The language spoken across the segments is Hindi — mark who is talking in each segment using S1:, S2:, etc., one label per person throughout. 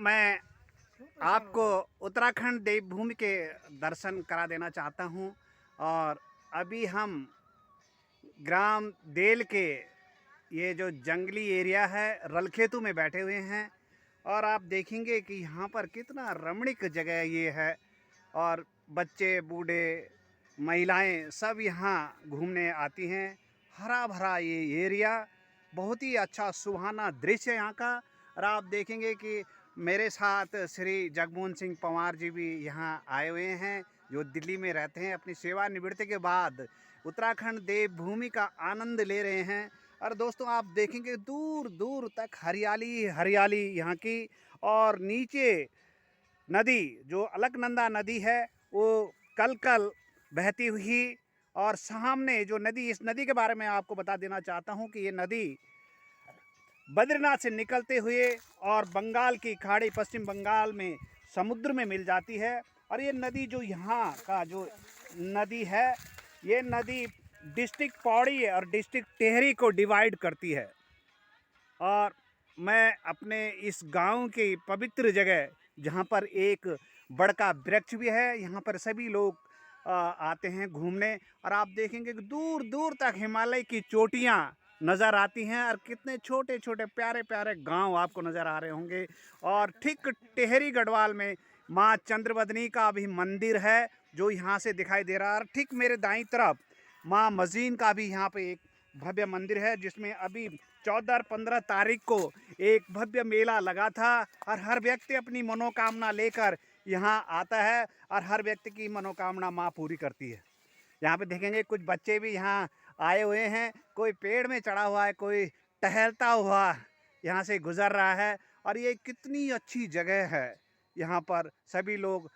S1: मैं आपको उत्तराखंड देवभूमि के दर्शन करा देना चाहता हूं। और अभी हम ग्राम देल के ये जो जंगली एरिया है रलखेतु में बैठे हुए हैं। और आप देखेंगे कि यहाँ पर कितना रमणीक जगह ये है। और बच्चे बूढ़े महिलाएं सब यहाँ घूमने आती हैं। हरा भरा ये एरिया, बहुत ही अच्छा सुहाना दृश्य है यहाँ का। और आप देखेंगे कि मेरे साथ श्री जगमोहन सिंह पंवार जी भी यहाँ आए हुए हैं, जो दिल्ली में रहते हैं। अपनी सेवानिवृत्ति के बाद उत्तराखंड देवभूमि का आनंद ले रहे हैं। और दोस्तों आप देखेंगे दूर दूर तक हरियाली हरियाली यहाँ की। और नीचे नदी जो अलकनंदा नदी है वो कल कल बहती हुई। और सामने जो नदी, इस नदी के बारे में आपको बता देना चाहता हूँ कि ये नदी बद्रीनाथ से निकलते हुए और बंगाल की खाड़ी, पश्चिम बंगाल में समुद्र में मिल जाती है। और ये नदी जो यहाँ का जो नदी है, ये नदी डिस्ट्रिक्ट पौड़ी और डिस्ट्रिक्ट टिहरी को डिवाइड करती है। और मैं अपने इस गांव की पवित्र जगह, जहाँ पर एक बड़का वृक्ष भी है, यहाँ पर सभी लोग आते हैं घूमने। और आप देखेंगे कि दूर दूर तक हिमालय की चोटियाँ नज़र आती हैं। और कितने छोटे छोटे प्यारे प्यारे गांव आपको नज़र आ रहे होंगे। और ठीक टिहरी गढ़वाल में माँ चंद्रवदनी का भी मंदिर है जो यहाँ से दिखाई दे रहा है। और ठीक मेरे दाईं तरफ माँ मजीन का भी यहाँ पे एक भव्य मंदिर है, जिसमें अभी 14 और 15 तारीख को एक भव्य मेला लगा था। और हर व्यक्ति अपनी मनोकामना लेकर यहाँ आता है और हर व्यक्ति की मनोकामना माँ पूरी करती है। यहाँ पे देखेंगे कुछ बच्चे भी यहाँ आए हुए हैं, कोई पेड़ में चढ़ा हुआ है, कोई टहलता हुआ यहाँ से गुजर रहा है। और ये कितनी अच्छी जगह है, यहाँ पर सभी लोग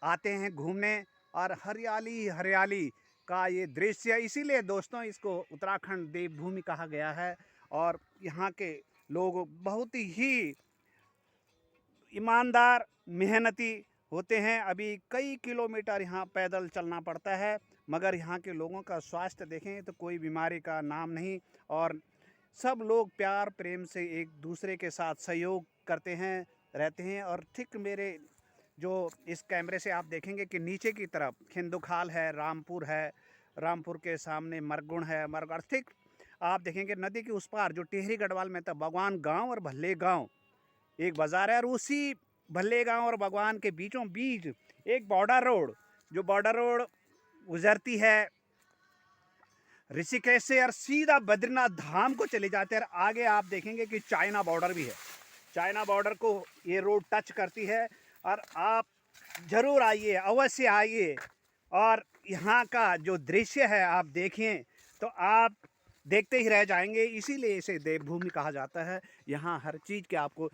S1: आते हैं घूमने। और हरियाली हरियाली का ये दृश्य, इसीलिए दोस्तों इसको उत्तराखंड देवभूमि कहा गया है। और यहाँ के लोग बहुत ही ईमानदार, मेहनती होते हैं। अभी कई किलोमीटर यहाँ पैदल चलना पड़ता है, मगर यहाँ के लोगों का स्वास्थ्य देखें तो कोई बीमारी का नाम नहीं। और सब लोग प्यार प्रेम से एक दूसरे के साथ सहयोग करते हैं, रहते हैं। और ठीक मेरे जो इस कैमरे से आप देखेंगे कि नीचे की तरफ खिंदुखाल है, रामपुर है, रामपुर के सामने मरगुण है, मरगढ़। ठीक आप देखेंगे नदी के उस पार जो टिहरी गढ़वाल में था भगवान गांव और भल्ले गांव एक बाज़ार है। और उसी भल्ले गांव और भगवान के बीचों बीच एक बॉर्डर रोड, जो बॉर्डर रोड गुजरती है ऋषिकेश से और सीधा बद्रीनाथ धाम को चले जाते हैं। और आगे आप देखेंगे कि चाइना बॉर्डर भी है, चाइना बॉर्डर को ये रोड टच करती है। और आप ज़रूर आइए, अवश्य आइए। और यहाँ का जो दृश्य है आप देखें तो आप देखते ही रह जाएंगे। इसीलिए इसे देवभूमि कहा जाता है। यहाँ हर चीज़ के आपको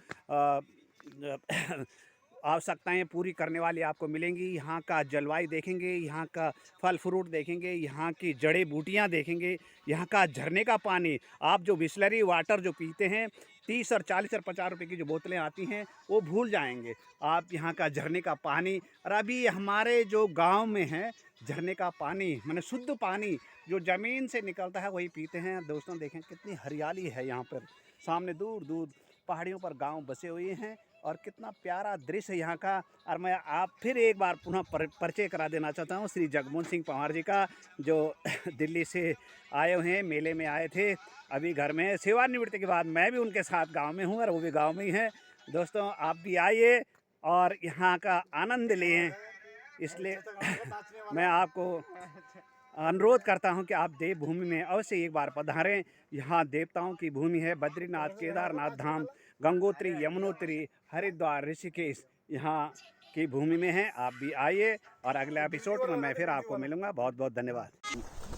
S1: आवश्यकताएं पूरी करने वाली आपको मिलेंगी। यहाँ का जलवायु देखेंगे, यहाँ का फल फ्रूट देखेंगे, यहाँ की जड़ी बूटियाँ देखेंगे, यहाँ का झरने का पानी। आप जो बिसलरी वाटर जो पीते हैं 30 और 40 और 50 रुपए की जो बोतलें आती हैं वो भूल जाएंगे आप यहाँ का झरने का पानी। और अभी हमारे जो गांव में है झरने का पानी, माने शुद्ध पानी जो ज़मीन से निकलता है वही पीते हैं। दोस्तों देखें कितनी हरियाली है यहाँ पर, सामने दूर दूर पहाड़ियों पर गांव बसे हुए हैं। और कितना प्यारा दृश्य यहाँ का। और मैं आप फिर एक बार पुनः परिचय करा देना चाहता हूँ श्री जगमोहन सिंह पंवार जी का, जो दिल्ली से आए हुए हैं, मेले में आए थे, अभी घर में सेवानिवृत्ति के बाद मैं भी उनके साथ गांव में हूँ और वो भी गांव में ही हैं। दोस्तों आप भी आइए और यहाँ का आनंद लें। इसलिए मैं आपको अनुरोध करता हूं कि आप देवभूमि में अवश्य एक बार पधारें। यहाँ देवताओं की भूमि है, बद्रीनाथ, केदारनाथ धाम, गंगोत्री, यमुनोत्री, हरिद्वार, ऋषिकेश यहाँ की भूमि में है। आप भी आइए और अगले एपिसोड में मैं फिर आपको मिलूँगा। बहुत बहुत धन्यवाद।